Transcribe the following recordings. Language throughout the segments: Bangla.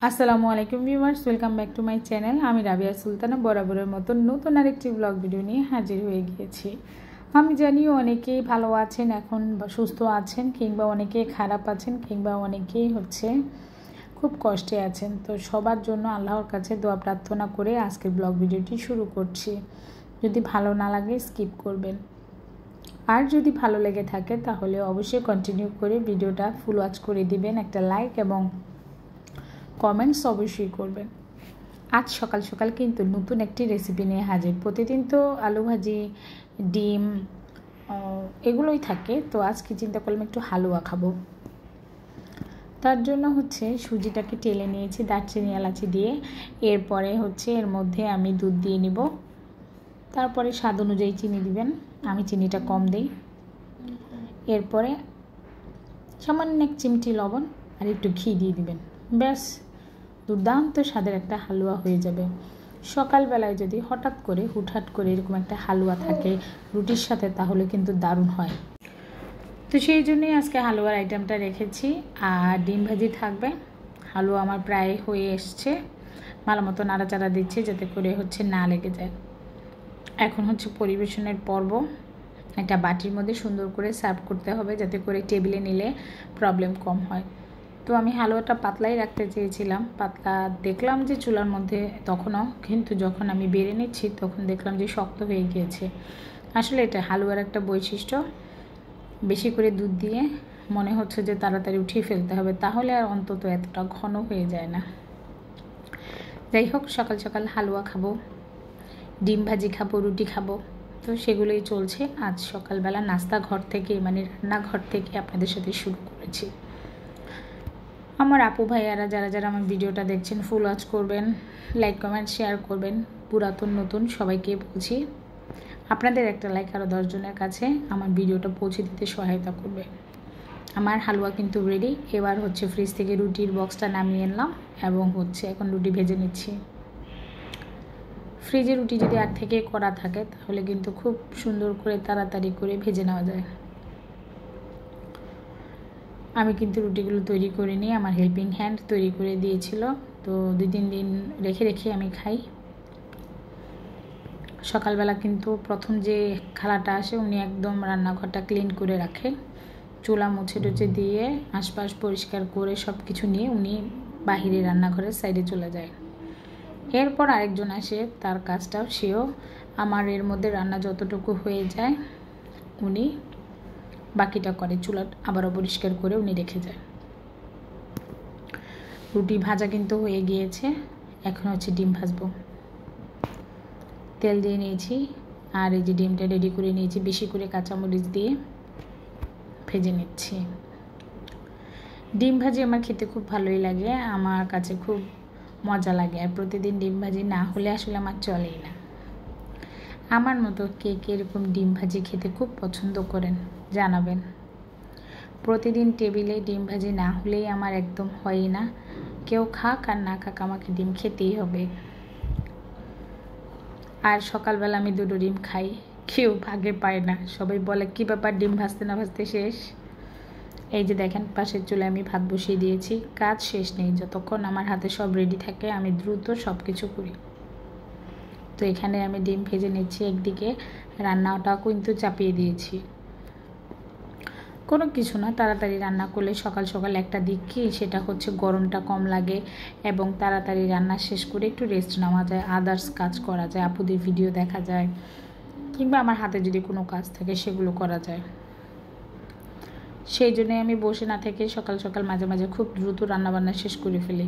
আসসালামু আলাইকুম viewers, welcome back to my channel. আমি রাবিয়া সুলতানা বরাবরের মতো নতুন আরেকটি ব্লগ ভিডিও নিয়ে হাজির হয়ে গিয়েছি। আমি জানি অনেকেই ভালো আছেন এখন বা সুস্থ আছেন, কিংবা অনেকেই খারাপ আছেন, কিংবা অনেকেই খুব কষ্টে আছেন। তো সবার জন্য আল্লাহর কাছে দোয়া প্রার্থনা করে আজকের ব্লগ ভিডিওটি শুরু করছি। যদি ভালো না লাগে স্কিপ করবেন, আর যদি ভালো লেগে থাকে তাহলে অবশ্যই কন্টিনিউ করে ভিডিওটা ফুল ওয়াচ করে দিবেন, একটা লাইক এবং কমেন্টস অবশ্যই করবেন। আজ সকাল সকাল কিন্তু নতুন একটি রেসিপি নিয়ে হাজির। প্রতিদিন তো আলু ভাজি, ডিম এগুলোই থাকে, তো আজকে চিন্তা করলাম একটু হালুয়া খাবো। তার জন্য সুজিটাকে টেলে নিয়েছি দারচিনি এলাচি দিয়ে। এরপরে এর মধ্যে আমি দুধ দিয়ে নিব, তারপরে স্বাদ অনুযায়ী চিনি দিবেন, আমি চিনিটা কম দিই। এরপরে সামান্য এক চিমটি লবণ আর একটু ঘি দিয়ে দিবেন, ব্যাস দুর্দান্ত স্বাদের একটা হালুয়া হয়ে যাবে। সকালবেলায় যদি হঠাৎ করে হুটহাট করে এরকম একটা হালুয়া থাকে রুটির সাথে, তাহলে কিন্তু দারুণ হয়। তো সেই জন্যই আজকে হালুয়ার আইটেমটা রেখেছি, আর ডিম ভাজি থাকবে। হালুয়া আমার প্রায় হয়ে এসছে, ভালো মতো নাড়াচাড়া দিচ্ছি যাতে করে না লেগে যায়। এখন পরিবেশনের পর্ব। একটা বাটির মধ্যে সুন্দর করে সার্ভ করতে হবে যাতে করে টেবিলে নিলে প্রবলেম কম হয়। তো আমি হালুয়াটা পাতলাই রাখতে চেয়েছিলাম, পাতলা দেখলাম যে চুলার মধ্যে তখনও, কিন্তু যখন আমি বেড়ে নিচ্ছি তখন দেখলাম যে শক্ত হয়ে গিয়েছে। আসলে এটা হালুয়ার একটা বৈশিষ্ট্য, বেশি করে দুধ দিয়ে মনে হচ্ছে যে তাড়াতাড়ি উঠিয়ে ফেলতে হবে, তাহলে আর অন্তত এতটা ঘন হয়ে যায় না। যাই হোক, সকাল সকাল হালুয়া খাবো, ডিম ভাজি খাবো, রুটি খাবো, তো সেগুলোই চলছে। আজ সকালবেলা নাস্তা ঘর থেকে, মানে রান্নাঘর থেকে আপনাদের সাথে শুরু করেছি। আমার আপু ভাইয়ারা যারা যারা আমার ভিডিওটা দেখছেন ফুল ওয়াচ করবেন, লাইক কমেন্ট শেয়ার করবেন। পুরাতন নতুন সবাইকে বলছি, আপনাদের একটা লাইক আরও 10 জনের কাছে আমার ভিডিওটা পৌঁছে দিতে সহায়তা করবে। আমার হালুয়া কিন্তু রেডি। এবার ফ্রিজ থেকে রুটির বক্সটা নামিয়ে আনলাম এবং এখন রুটি ভেজে নিচ্ছি। ফ্রিজে রুটি যদি আগ থেকে করা থাকে তাহলে কিন্তু খুব সুন্দর করে তাড়াতাড়ি করে ভেজে নেওয়া যায়। আমি কিন্তু রুটিগুলো তৈরি করে নিয়ে আমার হেল্পিং হ্যান্ড তৈরি করে দিয়েছিল, তো 2-3 দিন রেখে রেখে আমি খাই। সকালবেলা কিন্তু প্রথম যে খালাটা আসে উনি একদম রান্নাঘরটা ক্লিন করে রাখে, চুলা মুছে টুছে দিয়ে আশপাশ পরিষ্কার করে সব কিছু নিয়ে উনি বাহিরে রান্নাঘরের সাইডে চলে যায়। এরপর আরেকজন আসে, তার কাজটাও সেও আমার এর মধ্যে রান্না যতটুকু হয়ে যায় উনি বাকিটা করে, চুলা আবারও পরিষ্কার করে উনি রেখে যায়। রুটি ভাজা কিন্তু হয়ে গিয়েছে, এখন ডিম ভাজবো। তেল দিয়ে নিয়েছি, আর এই যে ডিমটা রেডি করে নিয়েছি, বেশি করে কাঁচামরিচ দিয়ে ভেজে নিচ্ছি। ডিম ভাজি আমার খেতে খুব ভালোই লাগে, আমার কাছে খুব মজা লাগে, আর প্রতিদিন ডিম ভাজি না হলে আসলে আমার চলেই না। আমার মতো কে কে এরকম ডিম ভাজি খেতে খুব পছন্দ করেন জানাবেন। প্রতিদিন টেবিলে ডিম ভাজি না হলেই আমার একদম হয়ই না। কেউ খাক আর না খাক, আমাকে ডিম খেতেই হবে। আর সকালবেলা আমি 2টো ডিম খাই, কেউ ভাগে পায় না, সবাই বলে কি ব্যাপার ডিম ভাজতে না ভাজতে শেষ। এই যে দেখেন পাশের চুলে আমি ভাত বসিয়ে দিয়েছি, কাজ শেষ নেই, যতক্ষণ আমার হাতে সব রেডি থাকে আমি দ্রুত সব কিছু করি। তো এখানে আমি ডিম ভেজে নিচ্ছি, একদিকে রান্নাটাও কিন্তু চাপিয়ে দিয়েছি। কোনো কিছু না, তাড়াতাড়ি রান্না করলে সকাল সকাল একটা দিক কি, সেটা গরমটা কম লাগে এবং তাড়াতাড়ি রান্না শেষ করে একটু রেস্ট নেওয়া যায়, আদার্স কাজ করা যায়, আপুদের ভিডিও দেখা যায়, কিংবা আমার হাতে যদি কোনো কাজ থাকে সেগুলো করা যায়। সেই জন্যে আমি বসে না থেকে সকাল সকাল মাঝে মাঝে খুব দ্রুত রান্নাবান্না শেষ করে ফেলি।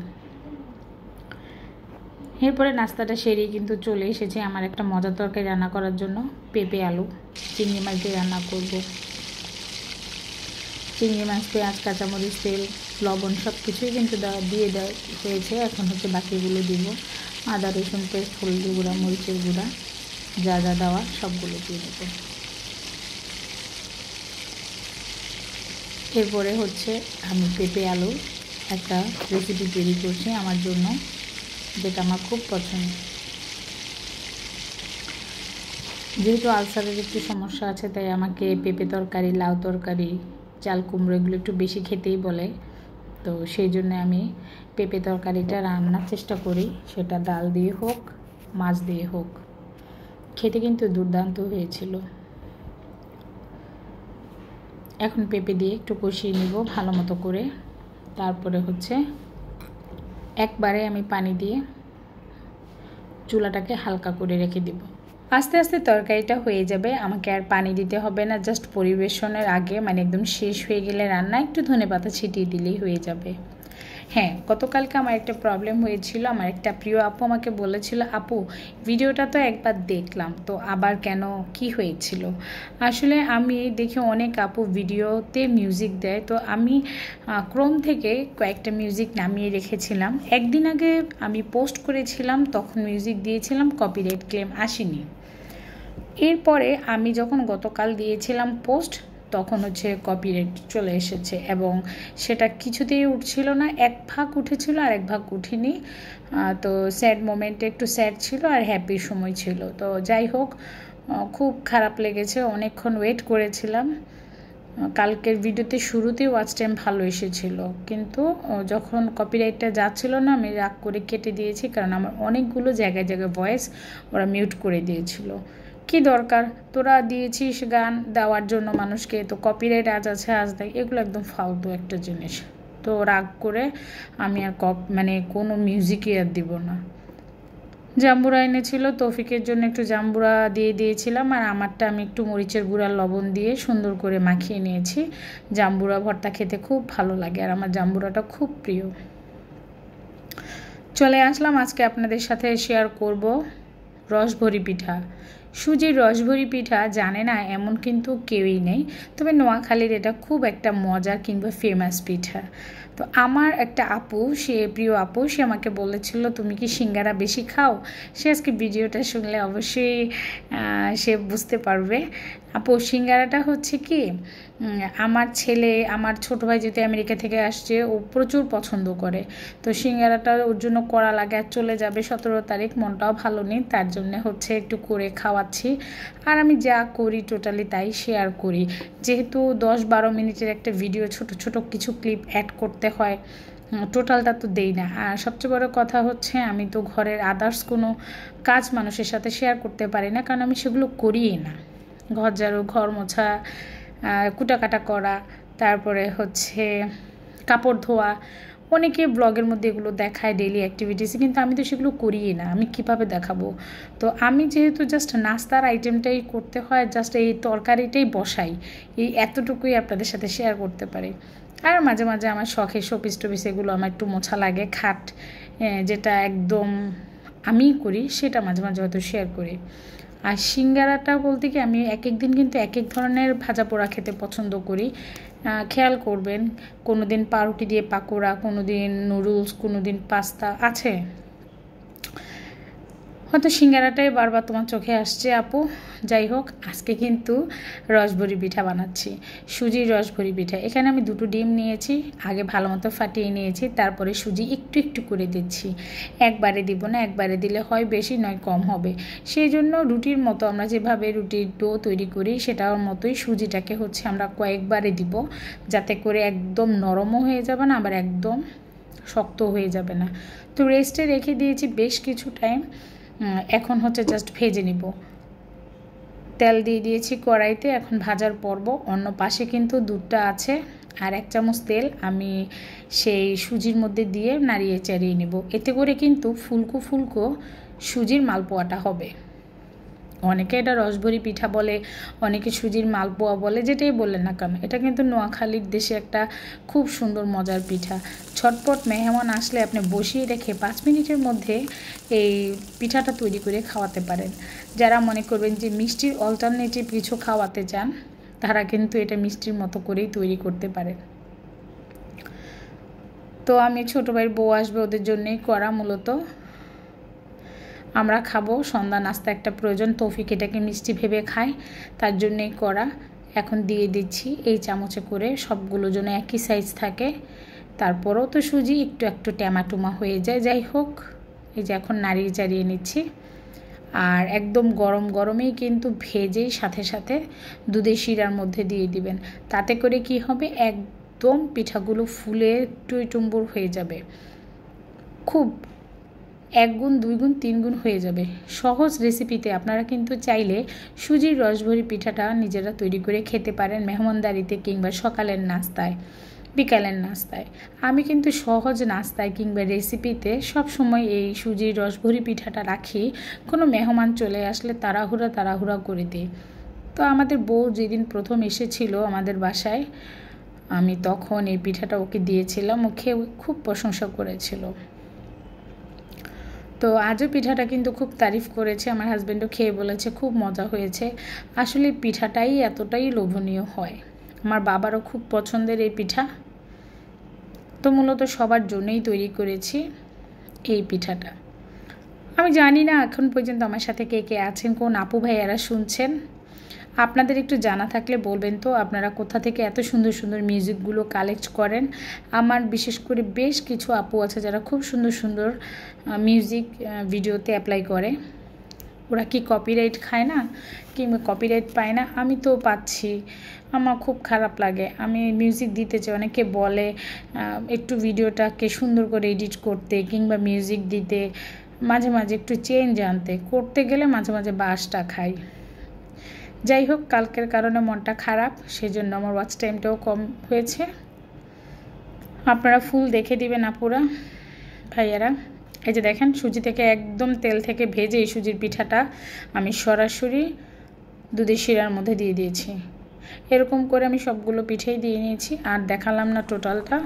এরপরে নাস্তাটা সেরেই কিন্তু চলে এসেছে আমার একটা মজার তরকারি রান্না করার জন্য। পেঁপে আলু চিংড়ি মাছ দিয়ে রান্না করব। চিংড়ি মাছ, পেঁয়াজ, কাঁচামরিচ, তেল, লবণ সব কিছুই কিন্তু দিয়ে দেওয়া হয়েছে। এখন বাকিগুলো দিব, আদা রসুন পেস্ট, হলুদ গুঁড়া, মরিচের গুঁড়া, যা যা দেওয়া সবগুলো দিয়ে দেব। এরপরে আমি পেঁপে আলু একটা রেসিপি তৈরি করছি আমার জন্য, যেটা আমার খুব পছন্দ। যেহেতু আলসারের একটু সমস্যা আছে, তাই আমাকে পেঁপে তরকারি, লাউ তরকারি, চাল কুমড়ো এগুলো একটু বেশি খেতেই বলে। তো সেই জন্য আমি পেঁপে তরকারিটা রান্নার চেষ্টা করি, সেটা ডাল দিয়ে হোক মাছ দিয়ে হোক। খেতে কিন্তু দুর্দান্ত হয়েছিল। এখন পেঁপে দিয়ে একটু কষিয়ে নিব ভালো মতো করে। তারপরে হচ্ছে একবারে আমি পানি দিয়ে চুলাটাকে হালকা করে রেখে দিব। আস্তে আস্তে তরকারিটা হয়ে যাবে, আমাকে আর পানি দিতে হবে না। জাস্ট পরিবেশনের আগে মানে একদম শেষ হয়ে গেলে রান্না একটু ধনেপাতা ছিটিয়ে দিলেই হয়ে যাবে। হ্যাঁ, গতকালকে আমার একটা প্রবলেম হয়েছিল। আমার একটা প্রিয় আপু আমাকে বলেছিল, আপু ভিডিওটা তো একবার দেখলাম, তো আবার কেন, কি হয়েছিল? আসলে আমি দেখি অনেক আপু ভিডিওতে মিউজিক দেয়, তো আমি ক্রোম থেকে কয়েকটা মিউজিক নামিয়ে রেখেছিলাম। একদিন আগে আমি পোস্ট করেছিলাম, তখন মিউজিক দিয়েছিলাম, কপিরাইট ক্লেম আসেনি। এরপরে আমি যখন গতকাল দিয়েছিলাম পোস্ট, তখন হচ্ছে কপিরাইট চলে এসেছে এবং সেটা কিছুতেই উঠছিল না। এক ভাগ উঠেছিল আর এক ভাগ উঠেনি। তো স্যাড মোমেন্টে একটু স্যাড ছিল আর হ্যাপির সময় ছিল। তো যাই হোক, খুব খারাপ লেগেছে, অনেকক্ষণ ওয়েট করেছিলাম। কালকের ভিডিওতে শুরুতেই ওয়াচ টাইম ভালো এসেছিল, কিন্তু যখন কপিরাইটটা যাচ্ছিল না আমি রাগ করে কেটে দিয়েছি, কারণ আমার অনেকগুলো জায়গায় জায়গায় ভয়েস ওরা মিউট করে দিয়েছিল। কি দরকার, তোরা দিয়েছিস গান দেওয়ার জন্য মানুষকে, তো কপিরাইট আজ আছে আজ দেয়, এগুলো একদম ফালতু একটা জিনিস। তো রাগ করে আমি আর কোনো মিউজিকই আর দিব না। জাম্বুরা এনেছিল, তৌফিকের জন্য একটু জাম্বুরা দিয়ে দিয়েছিলাম, আর আমারটা আমি একটু মরিচের গুঁড়া লবণ দিয়ে সুন্দর করে মাখিয়ে নিয়েছি। জাম্বুরা ভর্তা খেতে খুব ভালো লাগে আর আমার জাম্বুরাটা খুব প্রিয়। চলে আসলাম, আজকে আপনাদের সাথে শেয়ার করব রসভরি পিঠা। সুজির রসভরি পিঠা জানে না এমন কিন্তু কেউই নেই, তবে নোয়াখালীর এটা খুব একটা মজার কিংবা ফেমাস পিঠা। তো আমার একটা আপু, সে প্রিয় আপু, সে আমাকে বলেছিল তুমি কি সিঙ্গারা বেশি খাও? সে আজকে ভিডিওটা শুনলে অবশ্যই সে বুঝতে পারবে। আপু সিঙ্গারাটা হচ্ছে কি, আমার ছেলে, আমার ছোটো ভাই যেহেতু আমেরিকা থেকে আসছে, ও প্রচুর পছন্দ করে। তো সিঙ্গারাটা ওর জন্য করা লাগে, আর চলে যাবে 17 তারিখ, মনটাও ভালো নেই, তার জন্য হচ্ছে একটু করে খাওয়াচ্ছি। আর আমি যা করি টোটালি তাই শেয়ার করি, যেহেতু 10-12 মিনিটের একটা ভিডিও, ছোট ছোট কিছু ক্লিপ অ্যাড করতে হয়, টোটালটা তো দেই না। আর সবচেয়ে বড় কথা হচ্ছে আমি তো ঘরের আদার্স কোনো কাজ মানুষের সাথে শেয়ার করতে পারি না, কারণ আমি সেগুলো করিই না। ঘর ঝাড়ু, ঘর মোছা, কুটাকাটা করা, তারপরে হচ্ছে কাপড় ধোয়া, অনেকে ব্লগের মধ্যে এগুলো দেখায় ডেইলি অ্যাক্টিভিটিস, কিন্তু আমি তো সেগুলো করিই না, আমি কিভাবে দেখাবো? তো আমি যেহেতু জাস্ট নাস্তার আইটেমটাই করতে হয়, জাস্ট এই তরকারিটাই বসাই, এই এতটুকুই আপনাদের সাথে শেয়ার করতে পারি। আর মাঝে মাঝে আমার শখের শোপিস টোপিস এগুলো আমার একটু মোছা লাগে, খাট যেটা একদম আমিই করি, সেটা মাঝে মাঝে হয়তো শেয়ার করি। আর সিঙ্গারাটা বলতে কি, আমি এক এক দিন কিন্তু এক এক ধরনের ভাজা পোড়া খেতে পছন্দ করি। খেয়াল করবেন, কোনো দিন পাউরুটি দিয়ে পাকোড়া, কোনো দিন নুডলস, কোনো দিন পাস্তা আছে। হয়তো সিঙ্গারাটাই বারবার তোমার চোখে আসছে আপু। যাই হোক, আজকে কিন্তু রসভরি পিঠা বানাচ্ছি, সুজির রসভরি পিঠা। এখানে আমি 2টো ডিম নিয়েছি, আগে ভালো মতো ফাটিয়ে নিয়েছি, তারপরে সুজি একটু একটু করে দিচ্ছি। একবারে দিব না, একবারে দিলে হয় বেশি নয় কম হবে। সেই জন্য রুটির মতো আমরা যেভাবে রুটির ডো তৈরি করি সেটার মতোই সুজিটাকে হচ্ছে আমরা কয়েকবারে দিব, যাতে করে একদম নরমও হয়ে যাবে না, আবার একদম শক্ত হয়ে যাবে না। তো রেস্টে রেখে দিয়েছি বেশ কিছু টাইম। এখন হচ্ছে জাস্ট ভেজে নিব। তেল দিয়ে দিয়েছি কড়াইতে, এখন ভাজার পর্ব। অন্য পাশে কিন্তু দুধটা আছে, আর 1 চামচ তেল আমি সেই সুজির মধ্যে দিয়ে নাড়িয়ে চাড়িয়ে নেব। এতে করে কিন্তু ফুলকো ফুলকো সুজির মালপোয়াটা হবে। অনেকে এটা রসভরি পিঠা বলে, অনেকে সুজির মালপোয়া বলে, যেটাই বললেন না কেন, এটা কিন্তু নোয়াখালীর দেশে একটা খুব সুন্দর মজার পিঠা। ছটপট মেহমান আসলে আপনি বসিয়ে রেখে 5 মিনিটের মধ্যে এই পিঠাটা তৈরি করে খাওয়াতে পারেন। যারা মনে করবেন যে মিষ্টির অল্টারনেটিভ কিছু খাওয়াতে চান, তারা কিন্তু এটা মিষ্টির মতো করেই তৈরি করতে পারেন। তো আমি ছোটো ভাইয়ের বউ আসবে, ওদের জন্যই করা মূলত। আমরা খাবো, সন্ধ্যা নাস্তা একটা প্রয়োজন, তৌফিক এটাকে মিষ্টি ভেবে খায়, তার জন্যই করা। এখন দিয়ে দিচ্ছি এই চামচে করে, সবগুলো যেন একই সাইজ থাকে। তারপরেও তো সুজি একটু একটু ট্যামাটুমা হয়ে যায়। যাই হোক, এই যে এখন নাড়িয়ে চাড়িয়ে নিচ্ছি। আর একদম গরম গরমেই কিন্তু ভেজেই সাথে সাথে দুধের শিরার মধ্যে দিয়ে দিবেন। তাতে করে কি হবে, একদম পিঠাগুলো ফুলে টইটুম্বুর হয়ে যাবে, খুব 1 গুণ 2 গুণ 3 গুণ হয়ে যাবে। সহজ রেসিপিতে আপনারা কিন্তু চাইলে সুজির রসভরি পিঠাটা নিজেরা তৈরি করে খেতে পারেন মেহমানদারিতে কিংবা সকালের নাস্তায়, বিকালের নাস্তায়। আমি কিন্তু সহজ নাস্তায় কিংবা রেসিপিতে সব সময় এই সুজির রসভরি পিঠাটা রাখি, কোনো মেহমান চলে আসলে তাড়াহুড়া করে দিই। তো আমাদের বউ যেদিন প্রথম এসেছিল আমাদের বাসায়, আমি তখন এই পিঠাটা ওকে দিয়েছিলাম, ও খেয়ে খুব প্রশংসা করেছিল। তো আজও পিঠাটা কিন্তু খুব তারিফ করেছে, আমার হাজব্যান্ডও খেয়ে বলেছে খুব মজা হয়েছে। আসলে পিঠাটাই এতটাই লোভনীয় হয়, আমার বাবারও খুব পছন্দের এই পিঠা। তো মূলত সবার জন্যই তৈরি করেছি এই পিঠাটা। আমি জানি না এখন পর্যন্ত আমার সাথে কে কে আছেন, কোন আপু ভাইয়ারা শুনছেন। আপনাদের একটু জানা থাকলে বলবেন তো, আপনারা কোথা থেকে এত সুন্দর সুন্দর মিউজিকগুলো কালেক্ট করেন। আমার বিশেষ করে বেশ কিছু আপু আছে যারা খুব সুন্দর সুন্দর মিউজিক ভিডিওতে অ্যাপ্লাই করে। ওরা কি কপিরাইট খায় না কিংবা কপিরাইট পায় না? আমি তো পাচ্ছি, আমার খুব খারাপ লাগে। আমি মিউজিক দিতে চাই, অনেকে বলে একটু ভিডিওটাকে সুন্দর করে এডিট করতে কিংবা মিউজিক দিতে, মাঝে মাঝে একটু চেঞ্জ আনতে, করতে গেলে মাঝে মাঝে বাসটা খাই। যাই হোক, কালকের কারণে মনটা খারাপ, সেজন্য আমার ওয়াচ টাইমটাও কম হয়েছে। আপনারা ফুল দেখে দিবেন আপুরা ভাইয়ারা। এই যে দেখেন, সুজি থেকে একদম তেল থেকে ভেজে এই সুজির পিঠাটা আমি সরাসরি দুধের শিরার মধ্যে দিয়ে দিয়েছি। এরকম করে আমি সবগুলো পিঠেই দিয়ে নিয়েছি, আর দেখালাম না টোটালটা।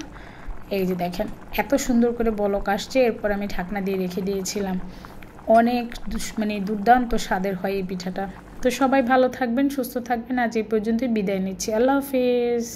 এই যে দেখেন এত সুন্দর করে বলক আসছে, এরপর আমি ঢাকনা দিয়ে রেখে দিয়েছিলাম। অনেক দুর্দান্ত স্বাদের হয় এই পিঠাটা। তো সবাই ভালো থাকবেন, সুস্থ থাকবেন। আজ এই পর্যন্তই বিদায় নিচ্ছি। আল্লাহ হাফেজ।